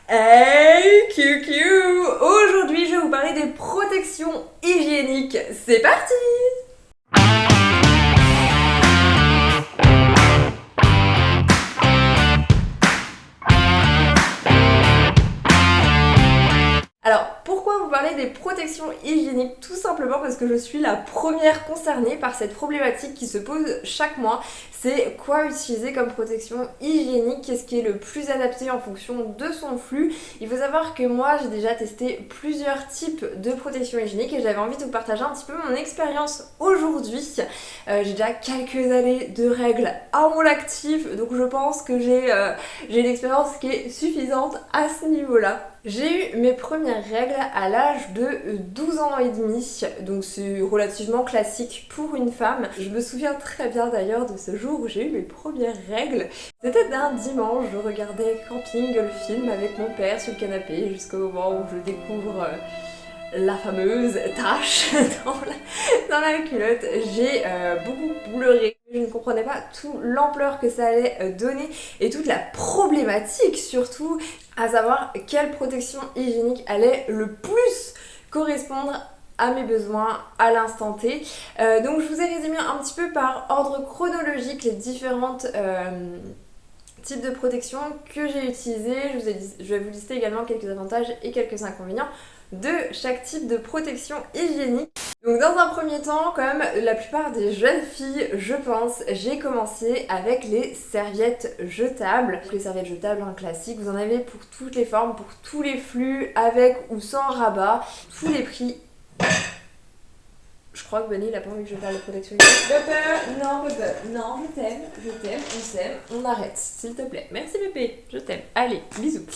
Hey QQ! Aujourd'hui, je vais vous parler des protections hygiéniques. C'est parti! Alors, pourquoi vous parler des protections hygiéniques? Tout simplement parce que je suis la première concernée par cette problématique qui se pose chaque mois. C'est quoi utiliser comme protection hygiénique? Qu'est-ce qui est le plus adapté en fonction de son flux? Il faut savoir que moi, j'ai déjà testé plusieurs types de protections hygiéniques et j'avais envie de vous partager un petit peu mon expérience aujourd'hui. J'ai déjà quelques années de règles à mon actif, donc je pense que j'ai une expérience qui est suffisante à ce niveau-là. J'ai eu mes premières règles à l'âge de 12 ans et demi, donc c'est relativement classique pour une femme. Je me souviens très bien d'ailleurs de ce jour où j'ai eu mes premières règles. C'était un dimanche, je regardais Camping, le film avec mon père sur le canapé jusqu'au moment où je découvre la fameuse tache dans la culotte. J'ai beaucoup pleuré. Je ne comprenais pas toute l'ampleur que ça allait donner et toute la problématique surtout, à savoir quelle protection hygiénique allait le plus correspondre à mes besoins à l'instant T. Donc je vous ai résumé un petit peu par ordre chronologique les différentes types de protection que j'ai utilisées. Je vais vous lister également quelques avantages et quelques inconvénients de chaque type de protection hygiénique. Donc dans un premier temps, comme la plupart des jeunes filles, je pense, j'ai commencé avec les serviettes jetables. Les serviettes jetables, classiques, vous en avez pour toutes les formes, pour tous les flux, avec ou sans rabat, tous les prix. Je crois que Benny il a pas envie que je parle de protection hygiénique. Non, Pepper, non, je t'aime, on s'aime, on arrête, s'il te plaît. Merci Pépé, je t'aime. Allez, bisous.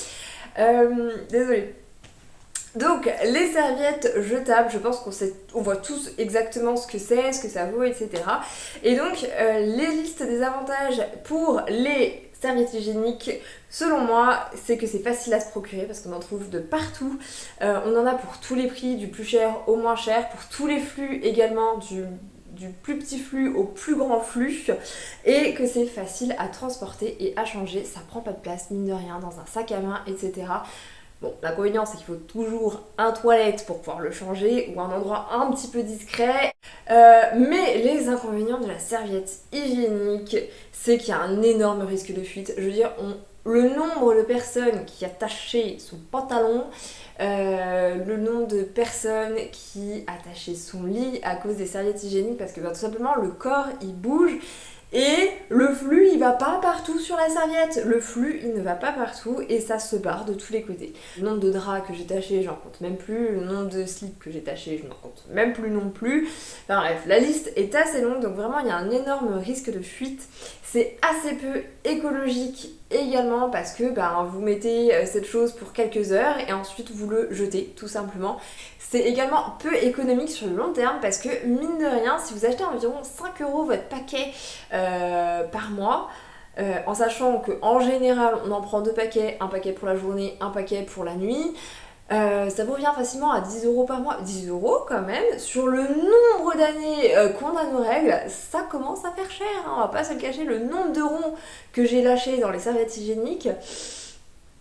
Désolée. Donc les serviettes jetables, je pense on voit tous exactement ce que c'est, ce que ça vaut, etc. Et donc les listes des avantages pour les serviettes hygiéniques, selon moi, c'est que c'est facile à se procurer parce qu'on en trouve de partout. On en a pour tous les prix, du plus cher au moins cher, pour tous les flux également, du plus petit flux au plus grand flux, et que c'est facile à transporter et à changer, ça prend pas de place, mine de rien, dans un sac à main, etc. Bon, l'inconvénient c'est qu'il faut toujours un toilette pour pouvoir le changer ou un endroit un petit peu discret. Mais les inconvénients de la serviette hygiénique, c'est qu'il y a un énorme risque de fuite. Je veux dire, le nombre de personnes qui a taché son pantalon, le nombre de personnes qui a taché son lit à cause des serviettes hygiéniques, parce que tout simplement le corps il bouge. Et le flux, il va pas partout sur la serviette. Le flux, il ne va pas partout et ça se barre de tous les côtés. Le nombre de draps que j'ai tachés, j'en compte même plus. Le nombre de slips que j'ai tachés, je n'en compte même plus non plus. Enfin bref, la liste est assez longue, donc vraiment, il y a un énorme risque de fuite. C'est assez peu écologique également parce que vous mettez cette chose pour quelques heures et ensuite vous le jetez, tout simplement. C'est également peu économique sur le long terme parce que, mine de rien, si vous achetez environ 5€ votre paquet par mois, en sachant qu'en général, on en prend 2 paquets, un paquet pour la journée, un paquet pour la nuit, ça vous revient facilement à 10€ par mois. 10€ quand même, sur le nombre d'années qu'on a nos règles, ça commence à faire cher, hein, on va pas se le cacher, le nombre de ronds que j'ai lâchés dans les serviettes hygiéniques,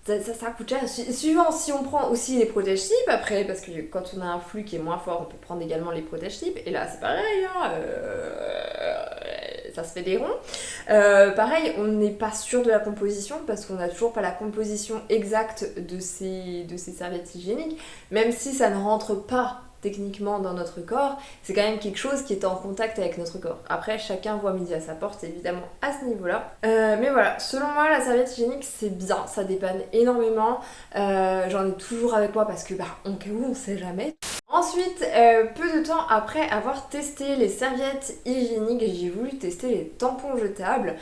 ça coûte cher. Suivant si on prend aussi les protège-slips après, parce que quand on a un flux qui est moins fort, on peut prendre également les protège-slips. Et là, c'est pareil, hein, ça se fait des ronds. Pareil, on n'est pas sûr de la composition parce qu'on n'a toujours pas la composition exacte de ces serviettes hygiéniques. Même si ça ne rentre pas techniquement dans notre corps, c'est quand même quelque chose qui est en contact avec notre corps. Après, chacun voit midi à sa porte, évidemment, à ce niveau-là. Mais voilà, selon moi, la serviette hygiénique, c'est bien, ça dépanne énormément. J'en ai toujours avec moi parce que, en cas où, on sait jamais. Ensuite, peu de temps après avoir testé les serviettes hygiéniques, j'ai voulu tester les tampons jetables.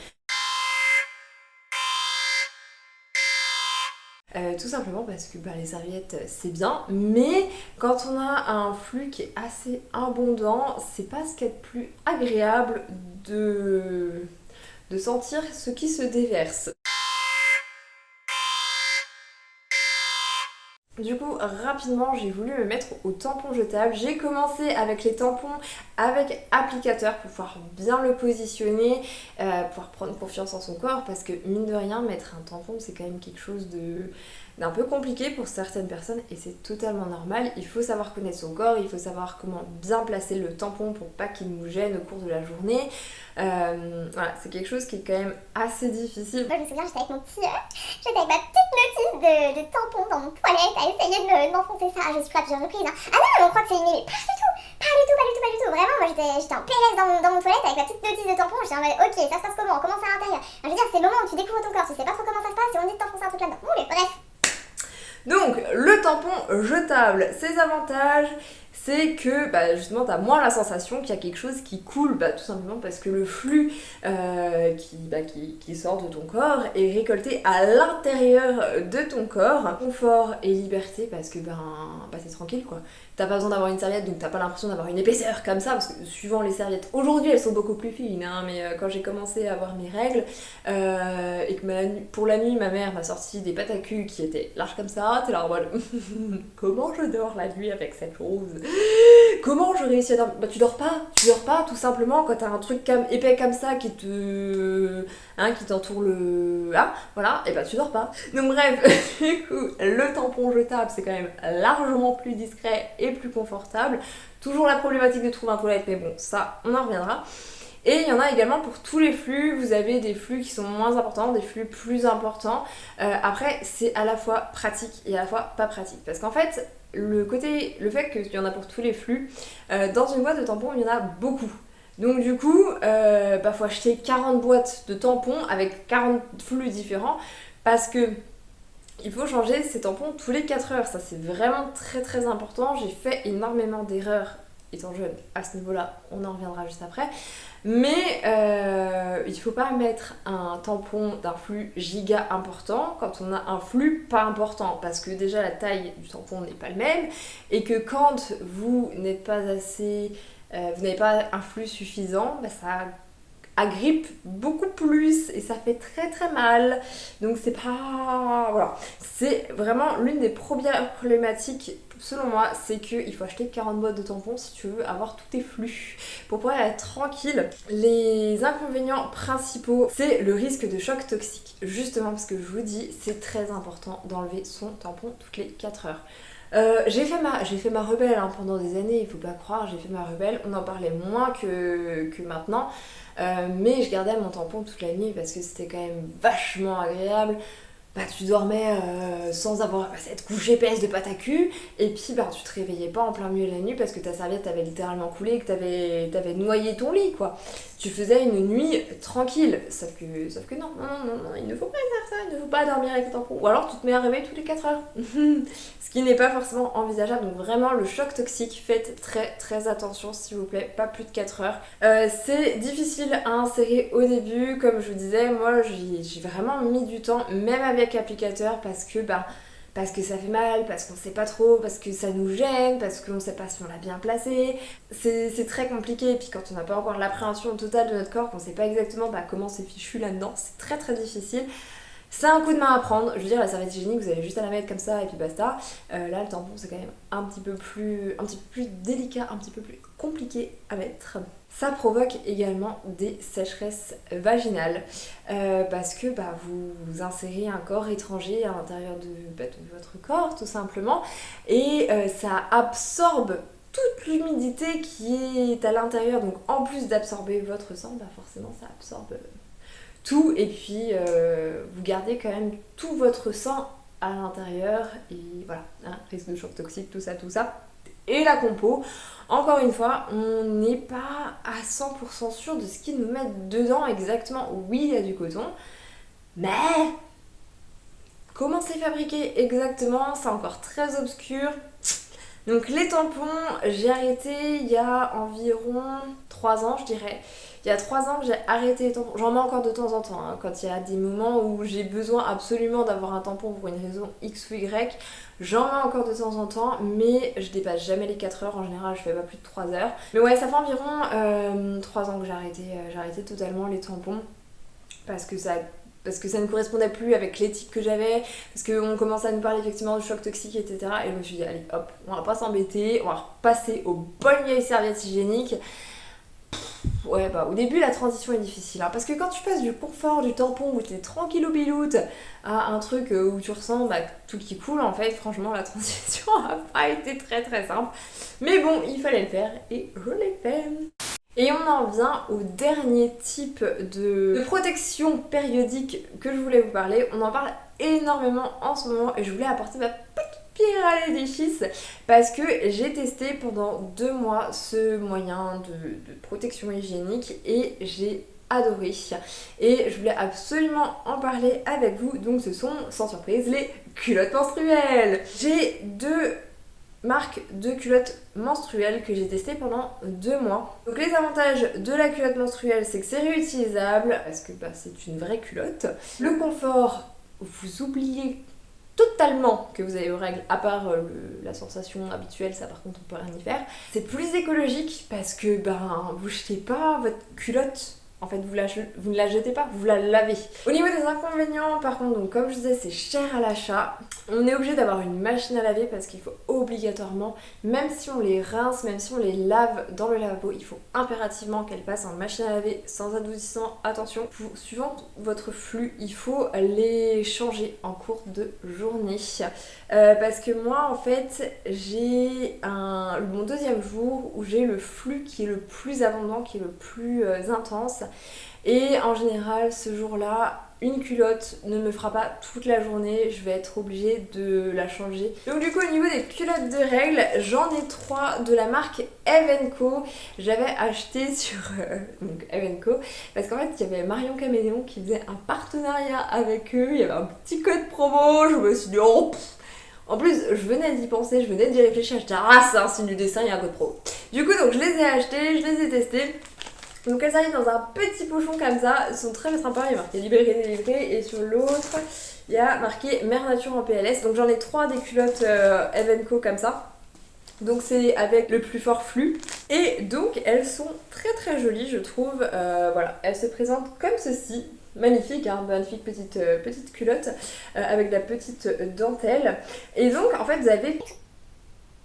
Tout simplement parce que les serviettes c'est bien, mais quand on a un flux qui est assez abondant, c'est pas ce qu'il y a de plus agréable de sentir ce qui se déverse. Du coup, rapidement, j'ai voulu me mettre aux tampons jetables. J'ai commencé avec les tampons avec applicateur pour pouvoir bien le positionner, pouvoir prendre confiance en son corps, parce que mine de rien, mettre un tampon, c'est quand même quelque chose d'un peu compliqué pour certaines personnes et c'est totalement normal. Il faut savoir connaître son corps, il faut savoir comment bien placer le tampon pour pas qu'il nous gêne au cours de la journée. Voilà, c'est quelque chose qui est quand même assez difficile. Moi je me souviens, j'étais avec ma petite notice de tampon dans mon toilette à essayer de m'enfoncer ça. Je suis pas à plusieurs reprises. Hein. Ah non, on croit que c'est une... Pas du tout. Vraiment, moi j'étais en PLS dans mon toilette avec ma petite notice de tampon. J'étais en mode, ok, ça se passe comment c'est à l'intérieur. Je veux dire, c'est le moment où tu découvres ton corps, tu sais pas trop comment ça se passe et on dit de t'enfoncer un truc là-dedans. Bon, mais bref. Donc, le tampon jetable, ses avantages, c'est que justement tu as moins la sensation qu'il y a quelque chose qui coule, tout simplement parce que le flux qui sort de ton corps est récolté à l'intérieur de ton corps. Confort et liberté parce que c'est tranquille quoi. T'as pas besoin d'avoir une serviette, donc t'as pas l'impression d'avoir une épaisseur comme ça, parce que suivant les serviettes, aujourd'hui elles sont beaucoup plus fines, hein, mais quand j'ai commencé à avoir mes règles, et que pour la nuit ma mère m'a sorti des pâtes à cul qui étaient larges comme ça, t'es là en mode comment je dors la nuit avec cette chose? Comment je réussis à dormir? Tu dors pas tout simplement quand t'as un truc épais comme ça qui t'entoure voilà, et tu dors pas. Donc bref, du coup, le tampon jetable c'est quand même largement plus discret et plus confortable. Toujours la problématique de trouver un toilette, mais bon, ça, on en reviendra. Et il y en a également pour tous les flux, vous avez des flux qui sont moins importants, des flux plus importants. Après, c'est à la fois pratique et à la fois pas pratique. Parce qu'en fait, le fait qu'il y en a pour tous les flux, dans une boîte de tampons, il y en a beaucoup. Donc du coup, faut acheter 40 boîtes de tampons avec 40 flux différents parce que il faut changer ces tampons tous les 4 heures. Ça, c'est vraiment très très important. J'ai fait énormément d'erreurs étant jeune à ce niveau-là. On en reviendra juste après. Mais il ne faut pas mettre un tampon d'un flux giga important quand on a un flux pas important. Parce que déjà, la taille du tampon n'est pas le même. Et que quand vous n'êtes pas assez... vous n'avez pas un flux suffisant, ça agrippe beaucoup plus et ça fait très très mal. Donc c'est pas... Voilà. C'est vraiment l'une des premières problématiques selon moi, c'est qu'il faut acheter 40 boîtes de tampons si tu veux avoir tous tes flux pour pouvoir être tranquille. Les inconvénients principaux, c'est le risque de choc toxique. Justement parce que je vous dis, c'est très important d'enlever son tampon toutes les 4 heures. J'ai fait ma rebelle pendant des années, il faut pas croire, j'ai fait ma rebelle, on en parlait moins que maintenant, mais je gardais mon tampon toute la nuit parce que c'était quand même vachement agréable. Tu dormais sans avoir cette couche épaisse de pâte à cul, et puis tu te réveillais pas en plein milieu de la nuit parce que ta serviette avait littéralement coulé et que t'avais noyé ton lit quoi. Tu faisais une nuit tranquille, sauf que non, il ne faut pas faire ça, il ne faut pas dormir avec le tampon. Ou alors tu te mets à réveil toutes les 4 heures. Ce qui n'est pas forcément envisageable, donc vraiment le choc toxique, faites très très attention s'il vous plaît, pas plus de 4 heures. C'est difficile à insérer au début, comme je vous disais, moi j'ai vraiment mis du temps, même avec applicateur, parce que ça fait mal, parce qu'on sait pas trop, parce que ça nous gêne, parce qu'on sait pas si on l'a bien placé. C'est très compliqué, et puis quand on n'a pas encore l'appréhension totale de notre corps, qu'on sait pas exactement comment c'est fichu là-dedans, c'est très très difficile. C'est un coup de main à prendre, je veux dire la serviette hygiénique vous avez juste à la mettre comme ça et puis basta. Là le tampon c'est quand même un petit peu plus délicat, un petit peu plus compliqué à mettre. Ça provoque également des sécheresses vaginales parce que vous insérez un corps étranger à l'intérieur de votre corps tout simplement et ça absorbe toute l'humidité qui est à l'intérieur, donc en plus d'absorber votre sang, forcément ça absorbe tout et puis vous gardez quand même tout votre sang à l'intérieur et voilà, risque de choc toxique, tout ça. Et la compo, encore une fois, on n'est pas à 100% sûr de ce qu'ils nous mettent dedans exactement. Oui, il y a du coton, mais comment c'est fabriqué exactement, c'est encore très obscur. Donc les tampons, j'ai arrêté il y a environ 3 ans, je dirais. Il y a 3 ans que j'ai arrêté les tampons. J'en mets encore de temps en temps, quand il y a des moments où j'ai besoin absolument d'avoir un tampon pour une raison X ou Y. J'en mets encore de temps en temps, mais je dépasse jamais les 4 heures. En général, je fais pas plus de 3 heures. Mais ouais, ça fait environ 3 ans que j'ai arrêté totalement les tampons. Parce que ça ne correspondait plus avec l'éthique que j'avais, parce qu'on commençait à nous parler effectivement du choc toxique, etc. Et je me suis dit, allez hop, on va pas s'embêter, on va repasser aux bonnes vieilles serviettes hygiéniques. Ouais, bah au début la transition est difficile, hein, parce que quand tu passes du confort, du tampon où t'es tranquille au biloute à un truc où tu ressens tout qui coule, en fait, franchement la transition a pas été très très simple. Mais bon, il fallait le faire et je l'ai fait. Et on en vient au dernier type de protection périodique que je voulais vous parler. On en parle énormément en ce moment et je voulais apporter ma petite pierre à l'édifice parce que j'ai testé pendant 2 mois ce moyen de protection hygiénique et j'ai adoré. Et je voulais absolument en parler avec vous. Donc ce sont, sans surprise, les culottes menstruelles. J'ai 2 marque de culottes menstruelles que j'ai testé pendant 2 mois. Donc les avantages de la culotte menstruelle, c'est que c'est réutilisable parce que c'est une vraie culotte. Le confort, vous oubliez totalement que vous avez vos règles, à part la sensation habituelle, ça par contre on peut rien y faire. C'est plus écologique parce que vous jetez pas votre culotte. En fait, vous ne la jetez pas, vous la lavez. Au niveau des inconvénients, par contre, donc comme je disais, c'est cher à l'achat. On est obligé d'avoir une machine à laver parce qu'il faut obligatoirement, même si on les rince, même si on les lave dans le lavabo, il faut impérativement qu'elles passent en machine à laver sans adoucissant. Attention, suivant votre flux, il faut les changer en cours de journée. Parce que moi, en fait, j'ai mon 2e jour où j'ai le flux qui est le plus abondant, qui est le plus intense. Et en général, ce jour-là, une culotte ne me fera pas toute la journée, je vais être obligée de la changer. Donc du coup, au niveau des culottes de règles, j'en ai 3 de la marque Eve & Co. J'avais acheté sur donc Eve & Co. Parce qu'en fait, il y avait Marion Caméléon qui faisait un partenariat avec eux, il y avait un petit code promo, je me suis dit oh en plus, je venais d'y penser, je venais d'y réfléchir, je disais c'est un signe du dessin, il y a un code pro. Du coup, donc je les ai achetés, je les ai testés. Donc elles arrivent dans un petit pochon comme ça, elles sont très sympas, il y a marqué libéré, délivré, et sur l'autre, il y a marqué Mère Nature en PLS. Donc j'en ai 3 des culottes Eve & Co comme ça. Donc c'est avec le plus fort flux. Et donc elles sont très très jolies, je trouve. Voilà, elles se présentent comme ceci. Magnifique, hein, magnifique petite culotte avec de la petite dentelle. Et donc en fait vous avez...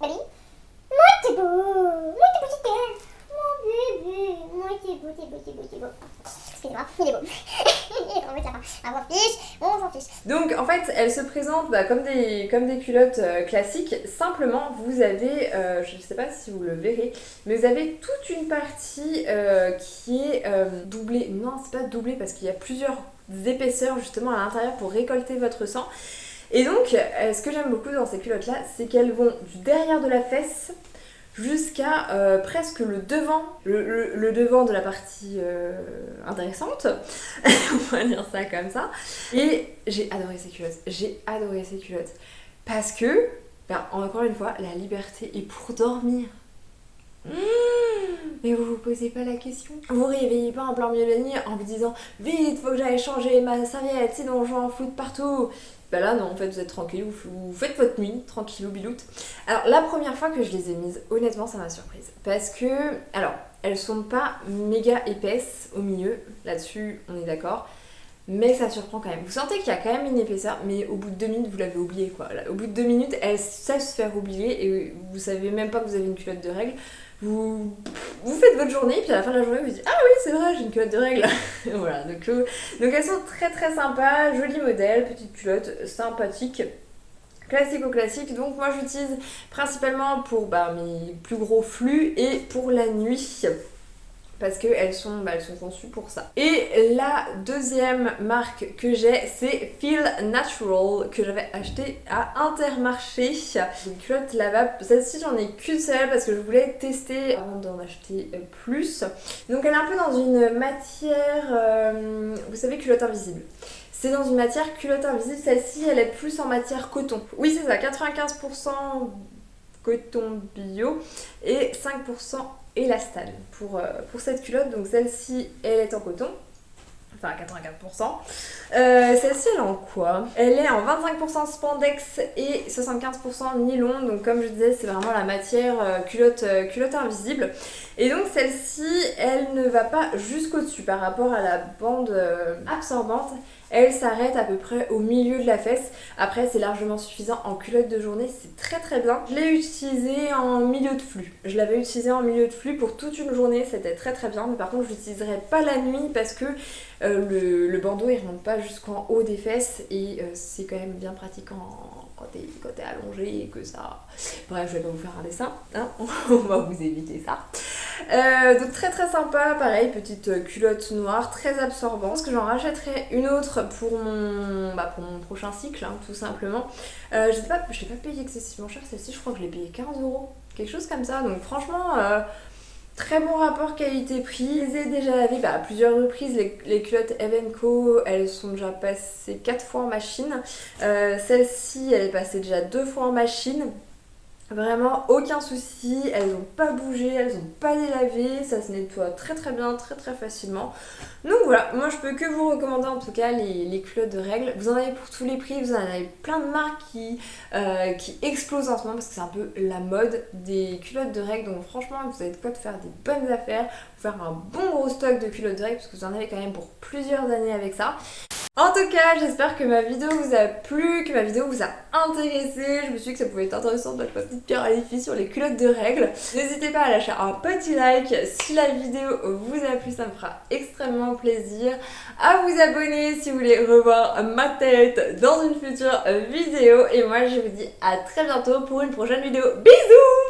Allez, moi t'es beau, moi t'es beau, mon bébé, moi t'es beau, t'es beau, t'es beau, t'es beau. Excusez-moi, il est beau. Il est trop beau de la fin. On s'en fiche, on s'en fiche. Donc en fait elles se présentent comme des culottes classiques. Simplement vous avez, je ne sais pas si vous le verrez, mais vous avez toute une partie qui est doublée. Non, c'est pas doublée parce qu'il y a plusieurs épaisseurs justement à l'intérieur pour récolter votre sang. Et donc ce que j'aime beaucoup dans ces culottes là, c'est qu'elles vont du derrière de la fesse jusqu'à presque le devant, le devant de la partie intéressante, on va dire ça comme ça. Et j'ai adoré ces culottes, parce que, encore une fois, la liberté est pour dormir. Mais vous vous posez pas la question. Vous réveillez pas en plein milieu de la nuit en vous disant vite, faut que j'aille changer ma serviette, sinon je vais en foutre partout. Là non, en fait vous êtes tranquille, vous faites votre nuit, tranquille ou biloute. Alors la première fois que je les ai mises, honnêtement ça m'a surprise. Parce que, alors, elles sont pas méga épaisses au milieu, là-dessus on est d'accord. Mais ça surprend quand même. Vous sentez qu'il y a quand même une épaisseur, mais au bout de 2 minutes vous l'avez oublié quoi. Au bout de 2 minutes, elle sait se faire oublier et vous savez même pas que vous avez une culotte de règles. Vous faites votre journée, puis à la fin de la journée, vous dites ah oui, c'est vrai, j'ai une culotte de règles. Voilà, donc elles sont très très sympas, joli modèle, petite culotte, sympathique, classique. Donc moi j'utilise principalement pour mes plus gros flux et pour la nuit. Parce qu'elles sont conçues pour ça. Et la deuxième marque que j'ai, c'est Feel Natural, que j'avais acheté à Intermarché. Une culotte lavable. Celle-ci, j'en ai qu'une seule parce que je voulais tester avant d'en acheter plus. Donc elle est un peu dans une matière, vous savez, culotte invisible. C'est dans une matière culotte invisible. Celle-ci, elle est plus en matière coton. Oui, c'est ça, 95% coton bio et 5% élastane pour cette culotte. Donc celle-ci elle est en coton, enfin 84%. Celle-ci elle est en quoi? Elle est en 25% spandex et 75% nylon. Donc comme je disais, c'est vraiment la matière culotte invisible. Et donc celle-ci elle ne va pas jusqu'au-dessus par rapport à la bande absorbante. elle s'arrête à peu près au milieu de la fesse. Après c'est largement suffisant en culotte de journée, c'est très très bien. Je l'ai utilisé en milieu de flux. Je l'avais utilisé en milieu de flux pour toute une journée, c'était très très bien. Mais par contre je l'utiliserai pas la nuit parce que le bandeau il remonte pas jusqu'en haut des fesses et c'est quand même bien pratique quand t'es allongé et que ça... Bref, je vais pas vous faire un dessin, hein. On va vous éviter ça. Donc très très sympa, pareil, petite culotte noire, très absorbante. Je pense que j'en rachèterai une autre pour mon prochain cycle, hein, tout simplement. Je l'ai pas payé excessivement cher, celle-ci je crois que je l'ai payée 15€, quelque chose comme ça. Donc franchement... très bon rapport qualité-prix. Je les ai déjà lavées à plusieurs reprises. Les culottes Evenco, elles sont déjà passées 4 fois en machine. Celle-ci, elle est passée déjà 2 fois en machine. Vraiment aucun souci, elles n'ont pas bougé, elles n'ont pas délavé, ça se nettoie très très bien, très très facilement. Donc voilà, moi je peux que vous recommander en tout cas les culottes de règles. Vous en avez pour tous les prix, vous en avez plein de marques qui explosent en ce moment parce que c'est un peu la mode des culottes de règles. Donc franchement, vous avez de quoi de faire des bonnes affaires, faire un bon gros stock de culottes de règles parce que vous en avez quand même pour plusieurs années avec ça. En tout cas, j'espère que ma vidéo vous a plu, que ma vidéo vous a intéressé. Je me suis dit que ça pouvait être intéressant de mettre ma petite pierre à l'édifice sur les culottes de règles. N'hésitez pas à lâcher un petit like si la vidéo vous a plu, ça me fera extrêmement plaisir. À vous abonner si vous voulez revoir ma tête dans une future vidéo. Et moi, je vous dis à très bientôt pour une prochaine vidéo. Bisous!